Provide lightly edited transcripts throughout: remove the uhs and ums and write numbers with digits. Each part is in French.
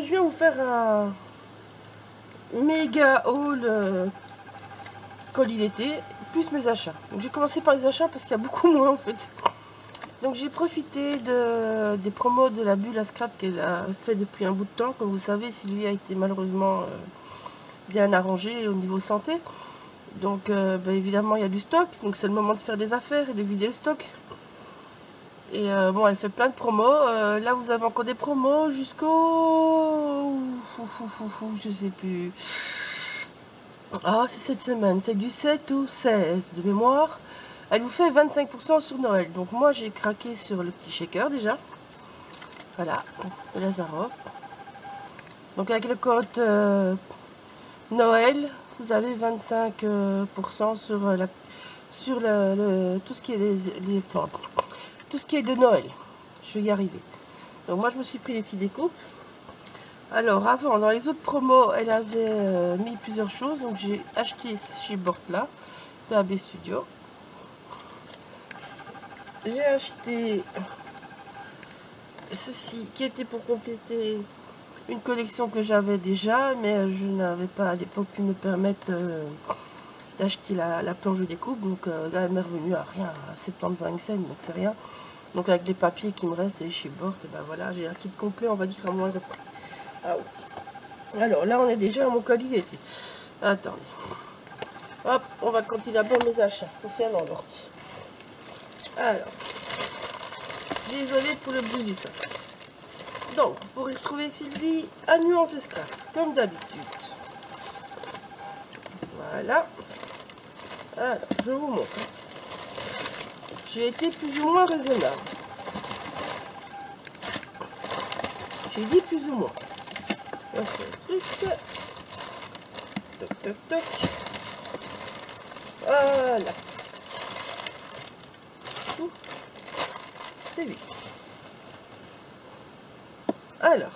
je viens vous faire un méga haul colis d'été, plus mes achats. Donc j'ai commencé par les achats parce qu'il y a beaucoup moins en fait. Donc j'ai profité des promos de la bulle à scrap qu'elle a fait depuis un bout de temps. Comme vous savez, Sylvie a été malheureusement bien arrangée au niveau santé. Donc évidemment il y a du stock, donc c'est le moment de faire des affaires et de vider le stock. Et bon, elle fait plein de promos. Là vous avez encore des promos jusqu'au... je sais plus. Ah, c'est cette semaine, c'est du 7 au 16 de mémoire. Elle vous fait 25% sur Noël. Donc moi j'ai craqué sur le petit shaker déjà. Voilà, de Lazarov. Donc avec le code Noël, vous avez 25% sur tout ce qui est tout ce qui est de Noël. Je vais y arriver. Donc moi je me suis pris les petits découpes. Alors avant, dans les autres promos, elle avait mis plusieurs choses. Donc j'ai acheté chez Bortla, d'AB Studio. J'ai acheté ceci qui était pour compléter une collection que j'avais déjà, mais je n'avais pas à l'époque pu me permettre d'acheter la planche de découpe. Donc là elle m'est revenue à rien, à 75 cents, donc c'est rien. Donc avec les papiers qui me restent chez Bort, ben voilà, j'ai un kit complet, on va dire à moins de prix. Ah oui. Alors là on est déjà à mon colis d'été. Attendez. Hop, on va continuer d'abord mes achats pour faire l'ordre. Alors, désolé pour le bruit du sac. Donc, pour retrouver Sylvie à Nuance Scrap, comme d'habitude. Voilà. Alors, je vous montre. J'ai été plus ou moins raisonnable. J'ai dit plus ou moins. Ça, c'est le truc. Toc, toc, toc. Voilà. Tout. C'est vite. Alors.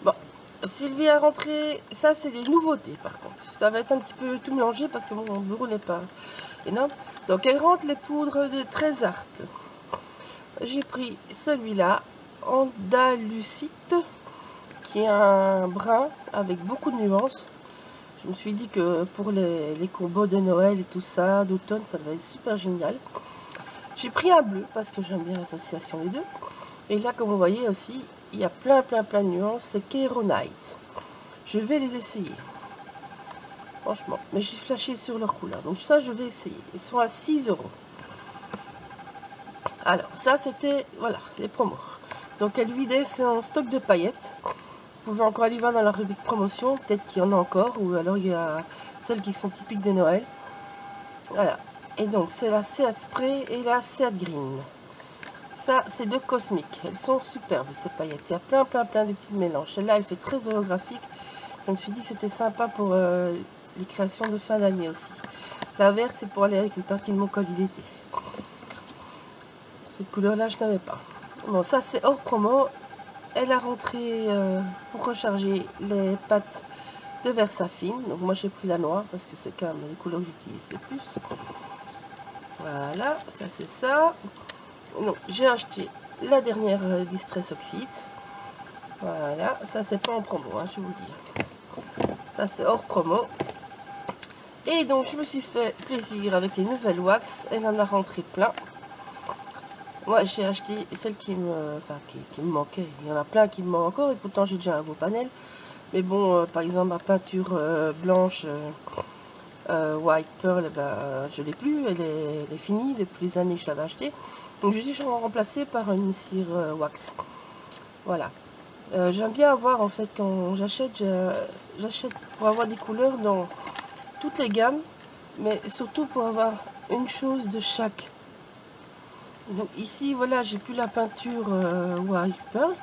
Bon. Sylvie a rentré. Ça, c'est des nouveautés, par contre. Ça va être un petit peu tout mélangé parce que mon bureau n'est pas énorme. Donc, elle rentre les poudres de Trésart. J'ai pris celui-là, Andalusite, qui est un brun avec beaucoup de nuances. Je me suis dit que pour les combos de Noël et tout ça, d'automne, ça va être super génial. J'ai pris un bleu parce que j'aime bien l'association des deux. Et là, comme vous voyez aussi, il y a plein de nuances. C'est Keronite. Je vais les essayer. Franchement, mais j'ai flashé sur leur couleur. Donc ça, je vais essayer. Ils sont à 6 €. Alors, ça, c'était, voilà, les promos. Donc, elle vidait son stock de paillettes. Vous pouvez encore aller voir dans la rubrique promotion. Peut-être qu'il y en a encore. Ou alors, il y a celles qui sont typiques de Noël. Voilà. Et donc, c'est la Seat Spray et la Seat Green. Ça, c'est deux cosmiques. Elles sont superbes, ces paillettes. Il y a plein de petits mélanges. Celle-là, elle fait très holographique. Je me suis dit que c'était sympa pour les créations de fin d'année aussi. La verte, c'est pour aller avec une partie de mon colis d'été. Cette couleur-là, je n'avais pas. Bon, ça, c'est hors promo. Elle a rentré pour recharger les pattes de Versafine. Donc, moi, j'ai pris la noire parce que c'est quand même les couleurs que j'utilise le plus. Voilà, ça, c'est ça. Donc, j'ai acheté la dernière Distress Oxide. Voilà, ça, c'est pas en promo, hein, je vous dis. Ça, c'est hors promo. Et donc, je me suis fait plaisir avec les nouvelles wax. Elle en a rentré plein. Moi, j'ai acheté celle qui me manquait. Il y en a plein qui me manquent encore. Et pourtant, j'ai déjà un beau panel. Mais bon, par exemple, ma peinture blanche White Pearl, je l'ai plus. Elle est finie depuis les années que je l'avais achetée. Donc, j'ai déjà remplacé par une cire wax. Voilà. J'aime bien avoir, en fait, quand j'achète pour avoir des couleurs dans toutes les gammes. Mais surtout pour avoir une chose de chaque. Donc ici, voilà, j'ai plus la peinture White Pearl.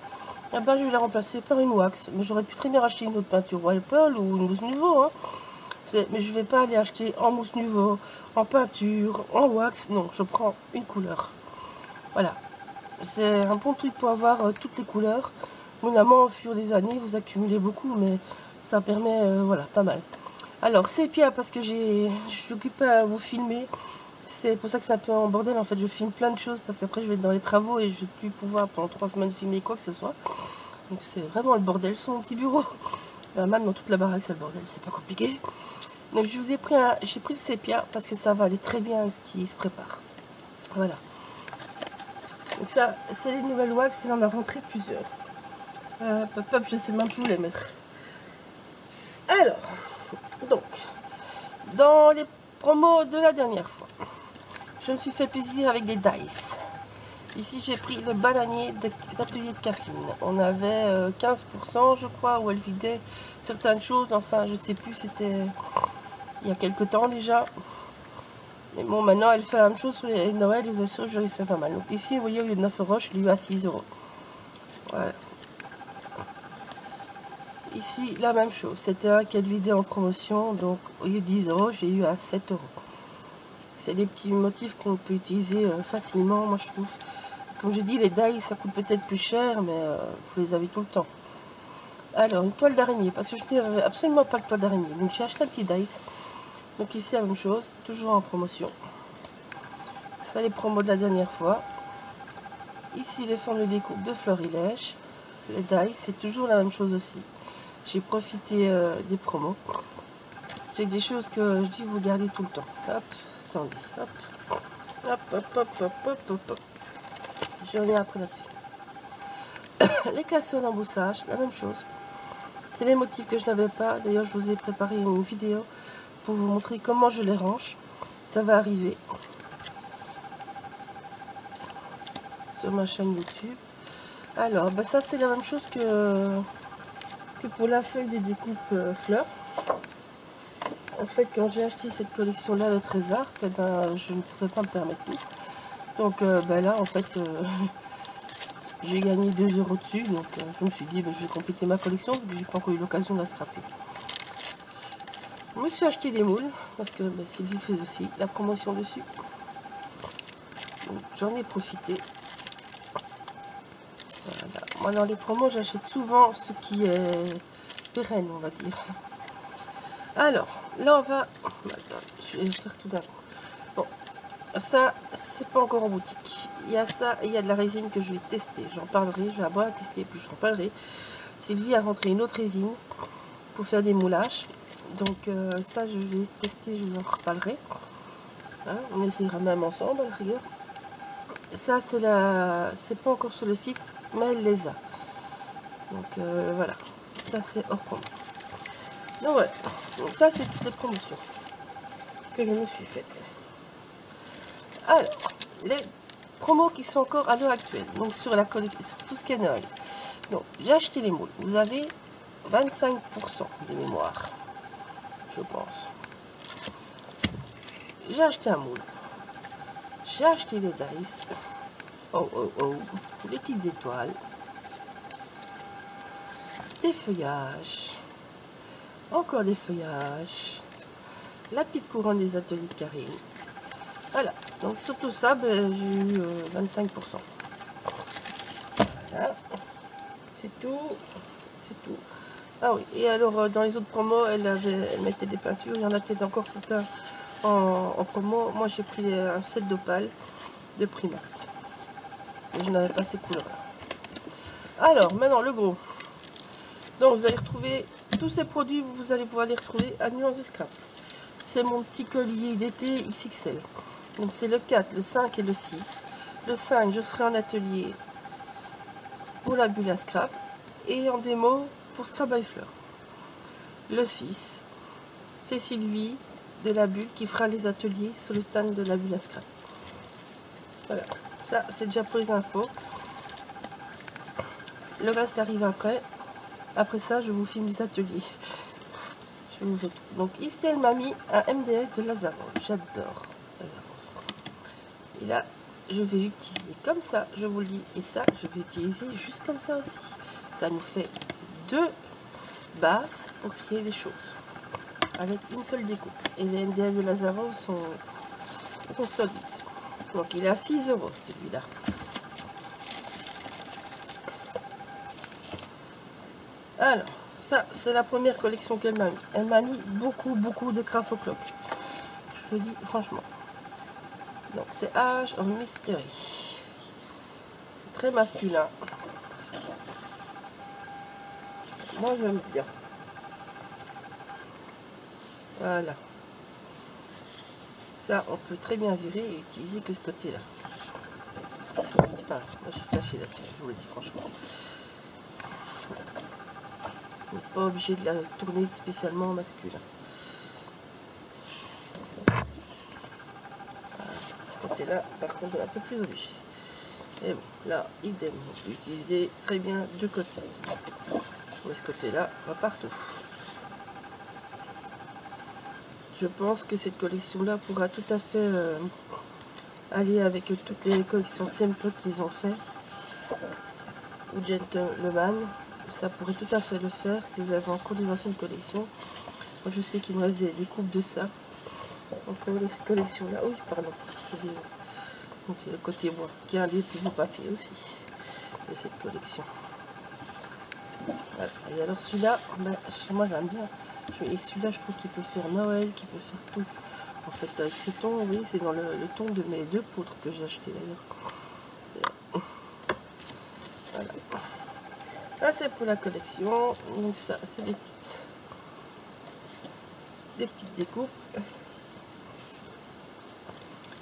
Et ben, je vais la remplacer par une wax. Mais j'aurais pu très bien acheter une autre peinture White Pearl ou une mousse nouveau. Hein. Mais je vais pas aller acheter en mousse nouveau, en peinture, en wax. Non, je prends une couleur. Voilà. C'est un bon truc pour avoir toutes les couleurs. Évidemment, au fur des années, vous accumulez beaucoup, mais ça permet, voilà, pas mal. Alors, sépia, parce que je suis occupée à vous filmer. C'est pour ça que c'est un peu en bordel. En fait, je filme plein de choses parce qu'après, je vais être dans les travaux et je vais plus pouvoir pendant 3 semaines filmer quoi que ce soit. Donc c'est vraiment le bordel sur mon petit bureau. Même dans toute la baraque c'est le bordel, c'est pas compliqué. Donc je vous ai pris j'ai pris le sépia parce que ça va aller très bien avec ce qui se prépare. Voilà. Donc ça, c'est les nouvelles wax, il en a rentré plusieurs. Hop, je sais même plus où les mettre. Alors, donc, dans les promos de la dernière fois, je me suis fait plaisir avec des dice. Ici, j'ai pris le bananier des ateliers de Karine. On avait 15%, je crois, où elle vidait certaines choses. Enfin, je sais plus, c'était il y a quelques temps déjà. Mais bon, maintenant, elle fait la même chose sur les Noël. Les assos, je l'ai fait pas mal. Donc ici, vous voyez, au lieu de 9 euros, je l'ai eu à 6 euros. Voilà. Ici, la même chose. C'était un qu'elle vidait en promotion. Donc, au lieu de 10 euros, j'ai eu à 7 euros. C'est des petits motifs qu'on peut utiliser facilement, moi, je trouve. Comme je dis, les dies, ça coûte peut-être plus cher, mais vous les avez tout le temps. Alors, une toile d'araignée, parce que je n'avais absolument pas de toile d'araignée. Donc, j'ai acheté un petit dice. Donc, ici, la même chose, toujours en promotion. Ça, les promos de la dernière fois. Ici, les formes de découpe de florilège. Les dies, c'est toujours la même chose aussi. J'ai profité des promos. C'est des choses que je dis, vous gardez tout le temps. Hop, attendez, hop. Hop, hop, hop, hop, hop, hop, hop. Je reviens après là-dessus. Les classeurs d'emboussage, la même chose. C'est les motifs que je n'avais pas. D'ailleurs, je vous ai préparé une vidéo pour vous montrer comment je les range. Ça va arriver sur ma chaîne YouTube. Alors, ben ça c'est la même chose que pour la feuille de découpe fleurs. En fait, quand j'ai acheté cette collection-là, le Trésor, eh ben, je ne pouvais pas me permettre tout. Donc ben là, en fait, j'ai gagné 2 euros dessus. Donc je me suis dit, ben, je vais compléter ma collection, parce que j'ai pas encore eu l'occasion de la scraper. Je me suis acheté des moules, parce que ben, Sylvie fait aussi la promotion dessus. J'en ai profité. Voilà. Moi, dans les promos, j'achète souvent ce qui est pérenne, on va dire. Alors, là, on va... Attends, je vais faire tout d'un coup. Bon, ça, c'est pas encore en boutique. Il y a ça et il y a de la résine que je vais tester. J'en parlerai, je vais d'abord la tester, puis j'en parlerai. Sylvie a rentré une autre résine pour faire des moulages. Donc, ça, je vais tester, je vous en reparlerai. Hein, on essayera même ensemble, à la rigueur. Ça, c'est pas encore sur le site, mais elle les a. Donc, voilà. Ça, c'est hors promo. Donc, voilà. Donc, ça, c'est toutes les promotions que je me suis faites. Alors, les promos qui sont encore à l'heure actuelle, donc sur la collection, sur tout ce qui est Noël. Donc, j'ai acheté les moules. Vous avez 25% de mémoire, je pense. J'ai acheté un moule. J'ai acheté des dice. Oh, oh, oh. Des petites étoiles. Des feuillages. Encore des feuillages. La petite couronne des ateliers de Karine. Voilà. Donc, sur tout ça, ben, j'ai eu 25%. Voilà. C'est tout. C'est tout. Ah oui. Et alors, dans les autres promos, elle mettait des peintures. Il y en a peut-être encore certains en promo. Moi, j'ai pris un set d'opale de Prima. Et je n'avais pas ces couleurs. Alors, maintenant, le gros. Donc, vous allez retrouver tous ces produits, vous allez pouvoir les retrouver à Nuance de Scrap. C'est mon petit collier d'été XXL. Donc, c'est le 4, le 5 et le 6. Le 5, je serai en atelier pour la bulle à scrap et en démo pour Scrap by Fleur. Le 6, c'est Sylvie de la bulle qui fera les ateliers sur le stand de la bulle à scrap. Voilà, ça c'est déjà pour les infos. Le reste arrive après. Après ça, je vous filme les ateliers. Je vous fais tout. Donc ici, elle m'a mis un MDF de Lazaro. J'adore Lazaro. Et là, je vais l'utiliser comme ça, je vous le dis. Et ça, je vais utiliser juste comme ça aussi. Ça nous fait 2 bases pour créer des choses. Avec une seule découpe. Et les MDF de Lazaro sont solides. Donc il est à 6 euros celui-là. Alors, ça c'est la première collection qu'elle m'a mis. Elle m'a mis beaucoup de craft au clock. Je le dis franchement. Donc c'est Age of Mystery. C'est très masculin. Moi j'aime bien. Voilà. Ça, on peut très bien virer et utiliser que ce côté-là. Enfin, moi j'ai flashé là-dessus, je vous le dis franchement. On n'est pas obligé de la tourner spécialement en masculin. Voilà. Ce côté-là, par contre, on est un peu plus obligé. Et bon, là, idem, on peut utiliser très bien deux côtés. Mais ce côté-là va partout. Je pense que cette collection-là pourra tout à fait aller avec toutes les collections Steampunk qu'ils ont fait. Ou Gentleman. Ça pourrait tout à fait le faire si vous avez encore des anciennes collections. Moi, je sais qu'il me reste des coupes de ça. Donc, cette collection-là. Oui, pardon. Donc, le côté bois, qui est un des plus beaux papiers aussi de cette collection. Voilà. Et alors, celui-là, ben, moi, j'aime bien. Et celui-là, je trouve qu'il peut faire Noël, qu'il peut faire tout. En fait, avec ces tons, oui, c'est dans le ton de mes deux poutres que j'ai acheté d'ailleurs. Voilà. Ça, c'est pour la collection. Donc, ça, c'est des petites découpes.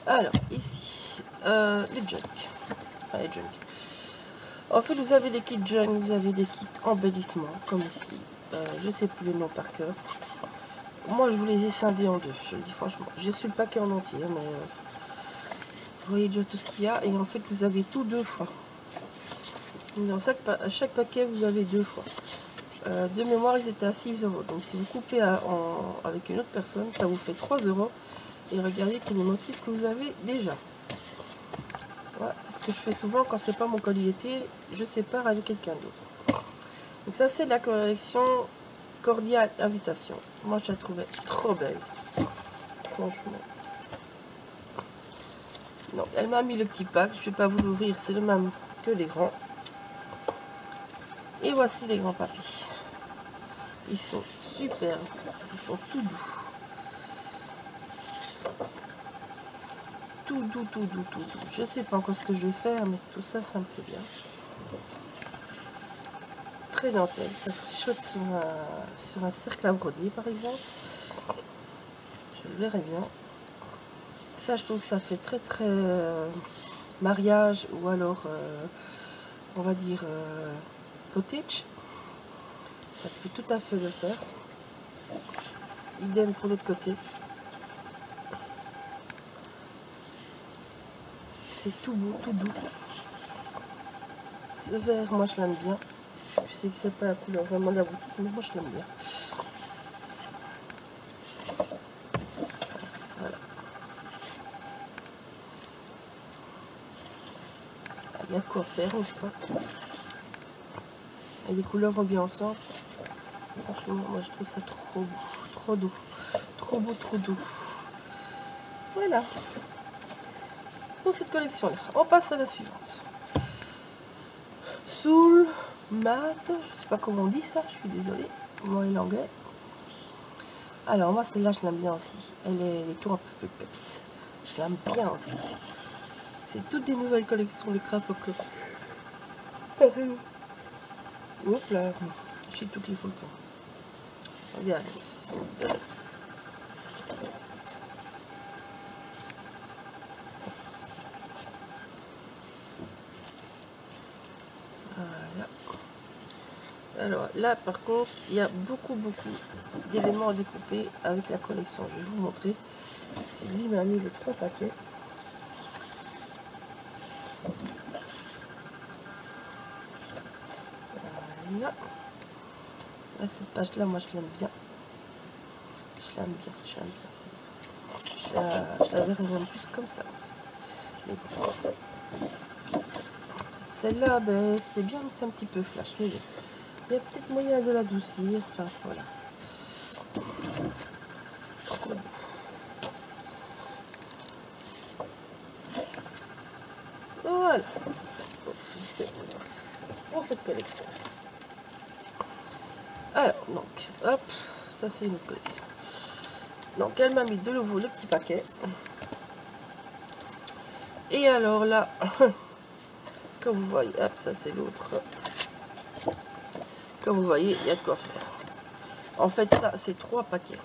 Alors, ici, les junk. Enfin, les junk. En fait, vous avez des kits junk, vous avez des kits embellissement, comme ici. Je sais plus les noms par cœur. Moi, je vous les ai scindés en deux, je le dis franchement. J'ai reçu le paquet en entier, mais vous voyez déjà tout ce qu'il y a. Et en fait, vous avez tout deux fois. Dans chaque paquet, vous avez deux fois. De mémoire, ils étaient à 6 €. Donc, si vous coupez avec une autre personne, ça vous fait 3 €. Et regardez tous les motifs que vous avez déjà. Voilà, c'est ce que je fais souvent quand c'est pas mon colis d'été, je sépare avec quelqu'un d'autre. Donc ça, c'est la collection Cordiale Invitation. Moi, je la trouvais trop belle. Franchement. Donc, elle m'a mis le petit pack. Je vais pas vous l'ouvrir, c'est le même que les grands. Et voici les grands papiers. Ils sont super. Ils sont tout doux. Tout doux, tout doux, tout doux. Je sais pas encore ce que je vais faire, mais tout ça, ça me plaît bien. Très dentelle. Ça serait chouette sur un cercle à broder, par exemple. Je le verrai bien. Ça, je trouve que ça fait très très mariage ou alors on va dire cottage. Ça peut tout à fait le faire. Idem pour l'autre côté. C'est tout beau, tout doux. Ce vert, moi je l'aime bien. Je sais que c'est pas la couleur vraiment de la boutique, mais moi je l'aime bien. Voilà. Il y a de quoi faire, n'est-ce pas? Et les couleurs vont bien ensemble. Franchement, moi je trouve ça trop beau, trop doux. Trop beau, trop doux. Voilà. Pour cette collection-là. On passe à la suivante. Soul Mat, je sais pas comment on dit ça, je suis désolée. Moi et l'anglais. Alors moi celle-là je l'aime bien aussi. Elle est tout un peu peps. Je l'aime bien aussi. C'est toutes des nouvelles collections de Craft Club. Hop là, j'ai toutes les photos. Regarde, elles sont belles. Voilà. Alors là par contre, il y a beaucoup d'éléments à découper avec la collection. Je vais vous montrer. C'est lui m'a mis le 3 paquets. Voilà. Là, cette page là, moi je l'aime bien. Je l'aime bien, je l'aime bien. Je la verrai même plus comme ça. Mais bon. Celle-là, ben, c'est bien, mais c'est un petit peu flash. Mais il y a peut-être moyen de l'adoucir. Enfin, voilà. Voilà. Pour cette collection. Alors, donc, hop, ça c'est une autre collection. Donc, elle m'a mis de nouveau le petit paquet. Et alors là, comme vous voyez, hop, ça c'est l'autre. Comme Comme vous voyez, il y a de quoi faire. En fait, ça, c'est 3 paquets.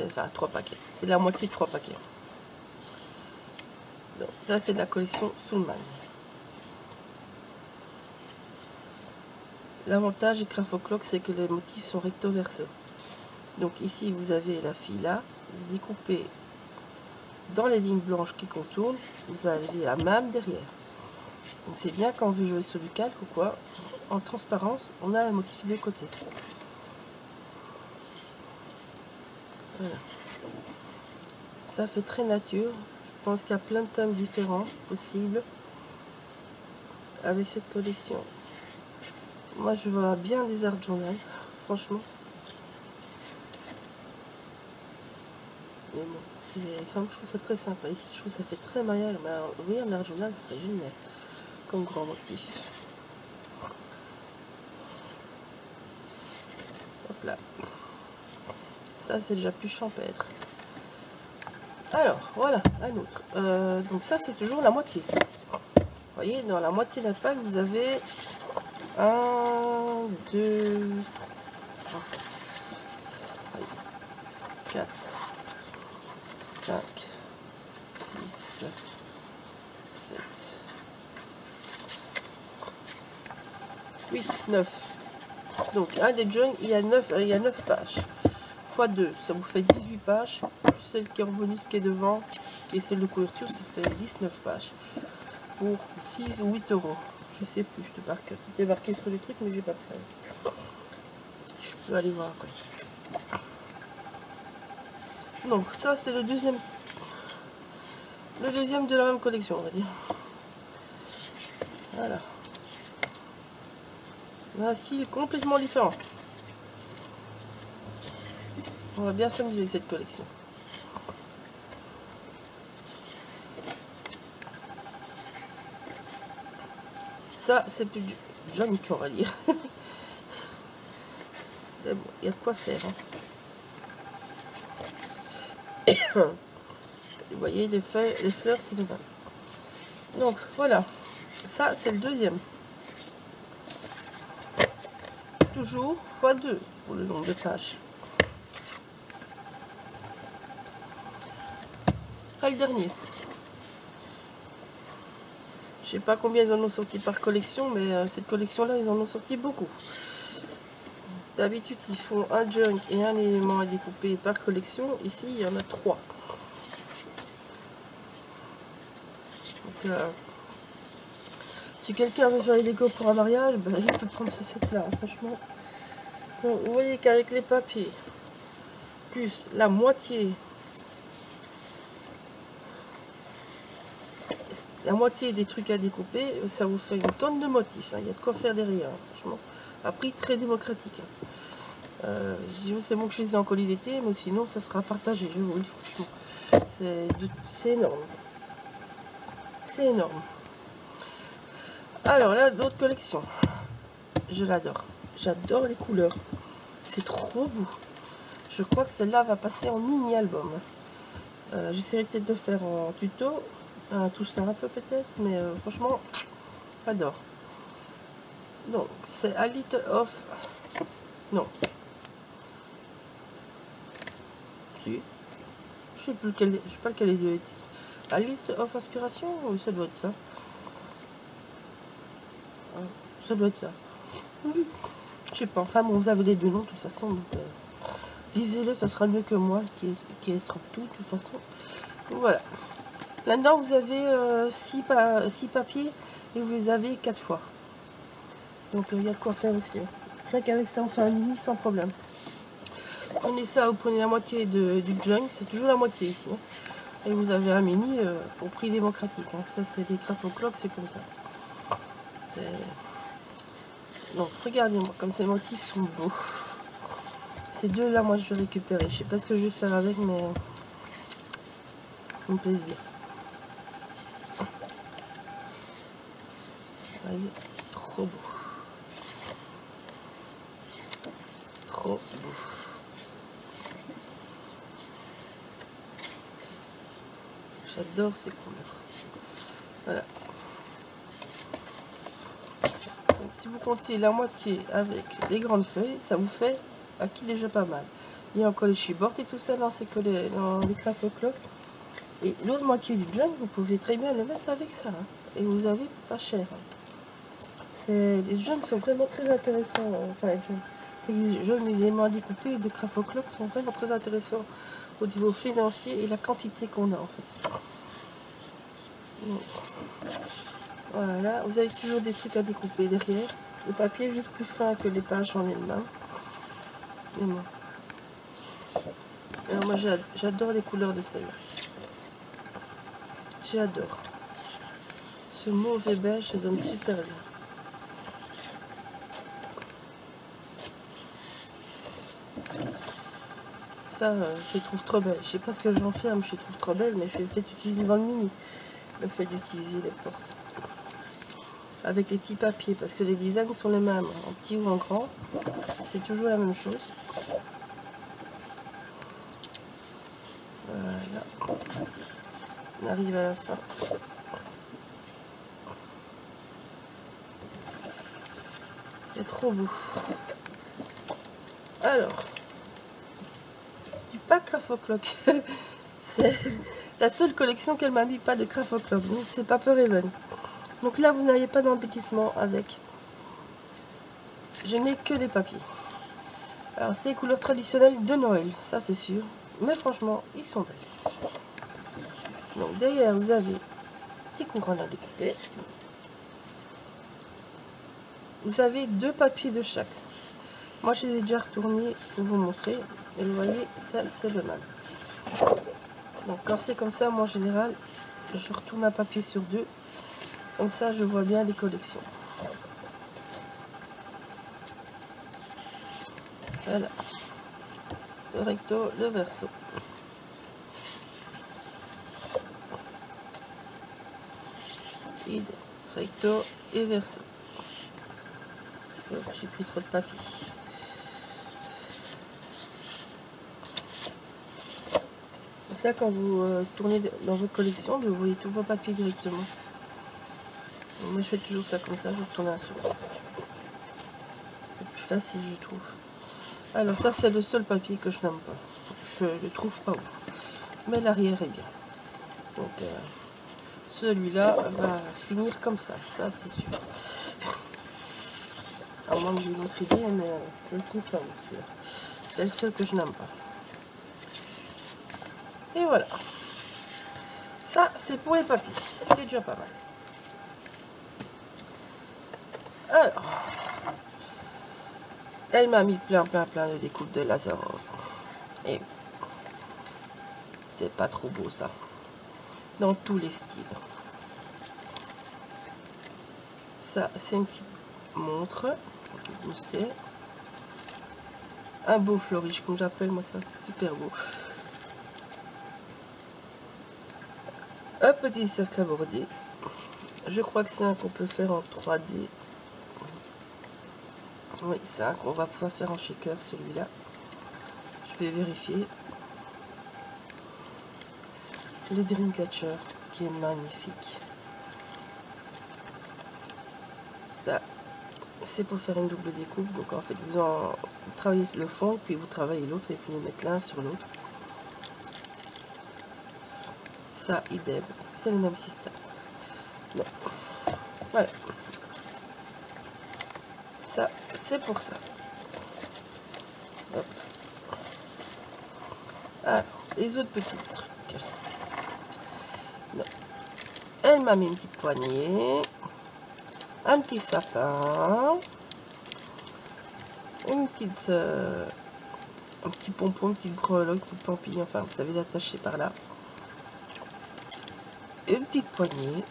Enfin, 3 paquets. C'est la moitié de 3 paquets. Donc, ça, c'est de la collection Sulman. L'avantage du Craft O'Clock, c'est que les motifs sont recto verso. Donc ici, vous avez la fila, vous découpez dans les lignes blanches qui contournent, vous avez la même derrière. Donc c'est bien quand on veut jouer sur du calque ou quoi, en transparence, on a le motif des côtés. Voilà. Ça fait très nature. Je pense qu'il y a plein de thèmes différents possibles avec cette collection. Moi, je vois bien des art journal, franchement. Mais bon, enfin, je trouve ça très sympa. Ici, je trouve ça fait très mariage. Mais alors, oui, un art journal, ce serait génial comme grand motif. Hop là. Ça, c'est déjà plus champêtre. Alors, voilà, un autre. Donc ça, c'est toujours la moitié. Vous voyez, dans la moitié d'un pack, vous avez 1, 2, 4, 5, 6, 7, 8, 9. Donc, un des joints, il y a 9 pages. X 2, ça vous fait 18 pages. Celle qui est en bonus qui est devant, qui est celle de couverture, ça fait 19 pages. Pour 6 ou 8 euros. Je sais plus, je te marque. C'était marqué sur les trucs, mais j'ai pas fait. Je peux aller voir après. Donc, ça, c'est le deuxième. Le deuxième de la même collection, on va dire. Voilà. Un style complètement différent. On va bien s'amuser avec cette collection. Ça, c'est plus du jaune qu'on va dire. Mais bon, il y a de quoi faire. Hein. Vous voyez, les fleurs, c'est le même. Donc, voilà. Ça, c'est le deuxième. Toujours x2 pour le nombre de pages. Ah, le dernier. Je sais pas combien ils en ont sorti par collection, mais cette collection-là, ils en ont sorti beaucoup. D'habitude, ils font un junk et un élément à découper par collection. Ici, il y en a 3. Donc, si quelqu'un veut faire les décos pour un mariage, ben, il peut prendre ce set-là, franchement. Donc, vous voyez qu'avec les papiers, plus la moitié des trucs à découper, ça vous fait une tonne de motifs. Hein. Il y a de quoi faire derrière, franchement. À prix très démocratique. Hein. C'est bon que je les ai en colis d'été, mais sinon ça sera partagé, je vous le dis franchement. C'est énorme. C'est énorme. Alors là, d'autres collections. Je l'adore. J'adore les couleurs. C'est trop beau. Je crois que celle-là va passer en mini-album. J'essaierai peut-être de faire en tuto. Tout ça un peu peut-être, mais franchement, j'adore. Donc, c'est A Little of... Non. Si. Je sais plus lequel, je sais pas lequel est le titre. A Little of Inspiration, oui, ça doit être ça. Ça doit être ça. Je sais pas, enfin bon, vous avez les deux noms de toute façon, donc lisez-le, ça sera mieux que moi qui est sur tout de toute façon. Donc, voilà. Là-dedans, vous avez 6 papiers et vous les avez 4 fois. Donc il y a de quoi faire aussi. Rien qu'avec ça, on fait un mini sans problème. Prenez ça, vous prenez la moitié du junk, c'est toujours la moitié ici. Hein. Et vous avez un mini pour prix démocratique. Hein. Ça, c'est des Craft O'Clock, c'est comme ça. Donc regardez-moi, comme ces motifs sont beaux. Ces deux-là, moi, je vais récupérer. Je sais pas ce que je vais faire avec, mais ça me plaise bien. Voyez, trop beau. Trop beau. J'adore ces couleurs. Voilà. Donc Si vous comptez la moitié avec les grandes feuilles, ça vous fait acquis déjà pas mal. Il y a encore les chibord et tout ça dans les crafoclocs. Et l'autre moitié du jeune, vous pouvez très bien le mettre avec ça. Hein. Et vous avez pas cher. Hein. Les jeunes sont vraiment très intéressants. Enfin, les jeunes aisément découpés de crafoclocs sont vraiment très intéressants au niveau financier et la quantité qu'on a en fait. Donc, voilà, vous avez toujours des trucs à découper derrière. Le papier est juste plus fin que les pages en elles-mêmes. Mais bon. Alors moi j'adore les couleurs de celle-là. J'adore. Ce mauve et beige, ça donne super bien. Ça, je les trouve trop belle. Je sais pas ce que j'en fais, mais je les trouve trop belle, mais je vais peut-être utiliser dans le mini. Le fait d'utiliser les portes. Avec les petits papiers, parce que les designs sont les mêmes, en petit ou en grand. C'est toujours la même chose. Voilà. On arrive à la fin. C'est trop beau. Alors, du pack Crafocloc. C'est la seule collection qu'elle m'a mis pas de Crafocloc. C'est Paper-Even. Donc là, vous n'avez pas d'embellissement avec. Je n'ai que des papiers. Alors, c'est les couleurs traditionnelles de Noël, ça c'est sûr. Mais franchement, ils sont belles. Donc derrière, vous avez petit couronne à découper. Vous avez 2 papiers de chaque. Moi, je les ai déjà retournés pour vous montrer. Et vous voyez, ça c'est le même. Donc quand c'est comme ça, moi en général, je retourne un papier sur 2. Comme ça, je vois bien les collections. Voilà. Le recto, le verso. Id, recto et verso. J'ai pris trop de papier. C'est ça, quand vous tournez dans votre collection, vous voyez tous vos papiers directement. Moi je fais toujours ça comme ça, je retourne un sur. C'est plus facile, je trouve. Alors ça c'est le seul papier que je n'aime pas. Je le trouve pas beau. Mais l'arrière est bien. Donc celui-là va finir comme ça c'est sûr. À moins que j'ai une autre idée, mais je le trouve pas beau celui-là. C'est le seul que je n'aime pas. Et voilà. Ça c'est pour les papiers. C'est déjà pas mal. Alors, elle m'a mis plein de découpes de Lazarov. Et c'est pas trop beau ça. Dans tous les styles. Ça, c'est une petite montre. C'est un beau floriche, comme j'appelle moi ça. C'est super beau. Un petit cercle à border. Je crois que c'est un qu'on peut faire en 3D. Oui, c'est un qu'on va pouvoir faire en shaker, celui-là. Je vais vérifier. Le Dreamcatcher, qui est magnifique. Ça, c'est pour faire une double découpe. Donc en fait, vous travaillez le fond, puis vous travaillez l'autre, et puis vous mettez l'un sur l'autre. Ça, idem. C'est le même système. Non. Voilà. Ça, c'est pour ça. Hop. Alors, les autres petits trucs. Non. Elle m'a mis une petite poignée. Un petit sapin. Une petite... un petit pompon, une petite breloque, une petite pampille. Enfin, vous savez l'attacher par là. Une petite poignée.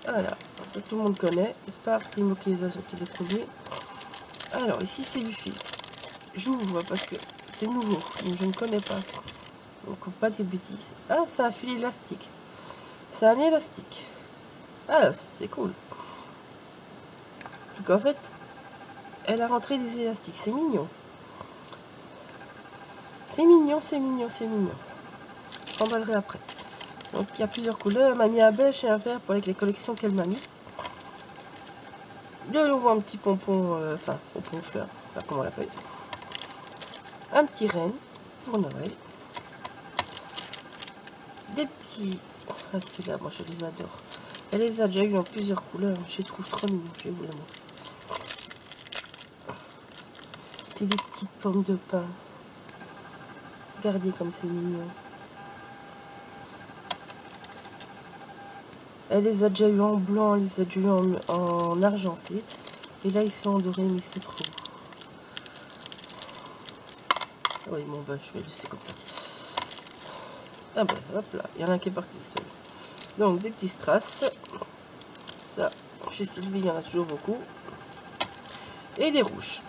Voilà, ça tout le monde connaît. J'espère que les localisations qui les trouvé. Alors ici c'est du fil. J'ouvre parce que c'est nouveau, donc je ne connais pas. Donc pas des bêtises. Ah, c'est un fil élastique. C'est un élastique. Ah, ça c'est cool. Donc en fait, elle a rentré des élastiques. C'est mignon. C'est mignon, c'est mignon, c'est mignon. Je remballerai après. Donc il y a plusieurs couleurs. Elle m'a mis un beige et un vert pour avec les collections qu'elle m'a mis. De nouveau un petit pompon, enfin pompon fleur, pas comment on l'appelle. Un petit renne pour Noël. Des petits... Ah, celui-là, moi je les adore. Elle les a déjà eu en plusieurs couleurs. Je les trouve trop mignons. Je vais vous les montrer. C'est des petites pommes de pin. Regardez comme c'est mignon. Elle les a déjà eu en blanc, elle les a déjà eu en argenté. Et là, ils sont en doré, mais c'est trop beau. Oui, bon, bah, je vais laisser comme ça. Ah ben, hop là, il y en a un qui est parti seul. Donc, des petits strass. Ça, chez Sylvie, il y en a toujours beaucoup. Et des rouges.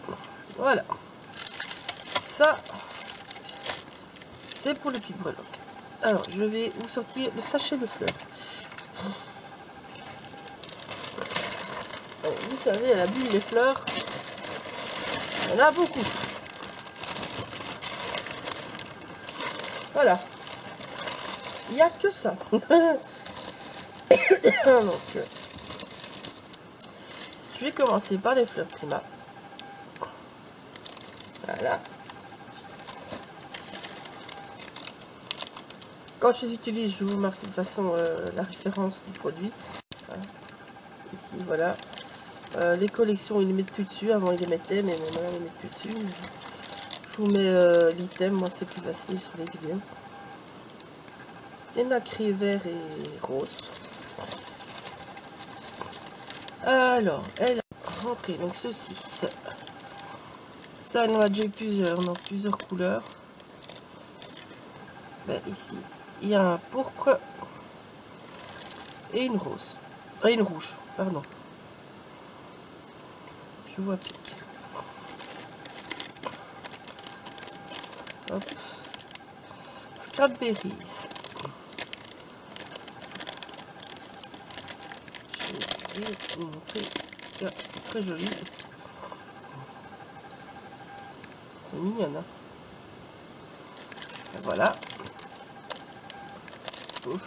Voilà. Ça, c'est pour le petit breloque. Alors, je vais vous sortir le sachet de fleurs. Vous savez, elle a bu les fleurs. Il y en a beaucoup. Voilà. Il n'y a que ça. Donc, je vais commencer par les fleurs Prima. Voilà. Quand je les utilise, je vous marque de toute façon la référence du produit. Voilà. Ici, voilà. Les collections, ils ne les mettent plus dessus. Avant, ils les mettaient, mais maintenant, ils ne les mettent plus dessus. Je vous mets l'item. Moi, c'est plus facile sur les vidéos. Il y en a nacré vert et rose. Alors, elle a rentré. Donc, ceci. Ça, elle en a déjà eu plusieurs. Dans plusieurs couleurs. Ben, ici, il y a un pourpre et une rose. Et une rouge, pardon. Je vois plus. Hop. Scrapberries. Je vais vous montrer. C'est très joli. C'est mignonne. Hein, voilà. Ouf.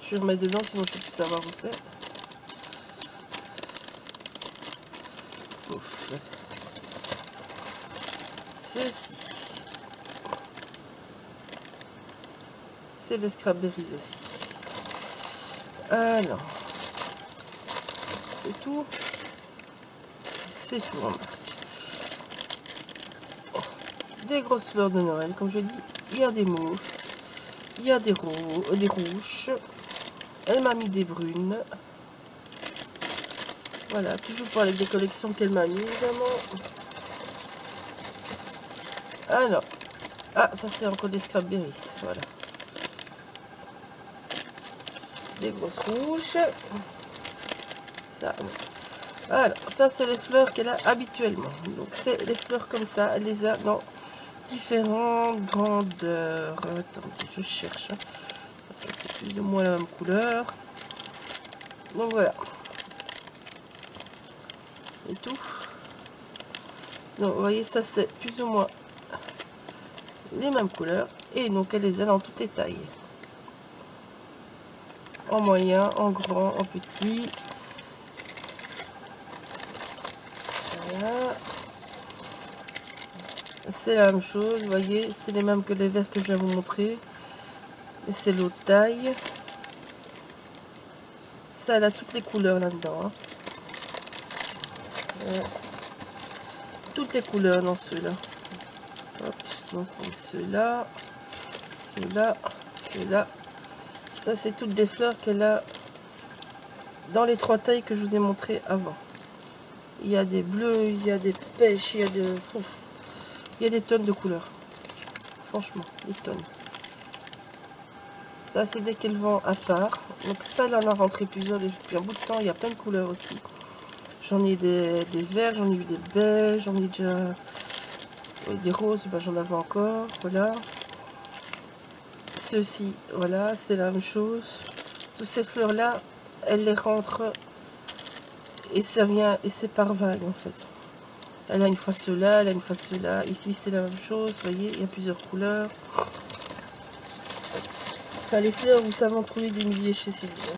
Je vais remettre dedans, sinon je ne peux plus savoir où c'est. Ouf. Ceci. C'est le scrapberries aussi. Alors. C'est tout. C'est tout en marque. Des grosses fleurs de Noël, comme je dis. Il y a des mauves. Il y a des rouges. Elle m'a mis des brunes. Voilà, toujours pour avec des collections qu'elle m'a mis, évidemment. Alors, ah, ça c'est encore des scrapberries, voilà. Des grosses rouges. Ça, alors, ça c'est les fleurs qu'elle a habituellement. Donc c'est les fleurs comme ça, elle les a dans différentes grandeurs. Attendez, je cherche. Ça c'est plus ou moins la même couleur. Donc voilà. Et tout. Donc vous voyez, ça c'est plus ou moins les mêmes couleurs. Et donc elle les a dans toutes les tailles. En moyen, en grand, en petit. Voilà. C'est la même chose, vous voyez, c'est les mêmes que les verts que je viens vous montrer. Et c'est l'autre taille. Ça, elle a toutes les couleurs là-dedans. Hein. Toutes les couleurs dans ceux-là. Donc ceux-là, ceux-là, ceux-là. Ça, c'est toutes des fleurs qu'elle a dans les trois tailles que je vous ai montré avant. Il y a des bleus, il y a des pêches, il y a des... Il y a des tonnes de couleurs. Franchement, des tonnes. Ça, c'est dès qu'elle vend à part. Donc ça, elle en a rentré plusieurs depuis un bout de temps. Il y a plein de couleurs aussi. J'en ai des verts, j'en ai eu des beiges, j'en ai déjà des roses, ben, j'en avais encore. Voilà. Ceux-ci, voilà, c'est la même chose. Toutes ces fleurs-là, elle les rentre et ça vient, et c'est par vague en fait. Elle a une fois cela, elle a une fois cela. Ici, c'est la même chose. Vous voyez, il y a plusieurs couleurs. Enfin, les fleurs, vous savez en trouver des milliers chez Sylvie.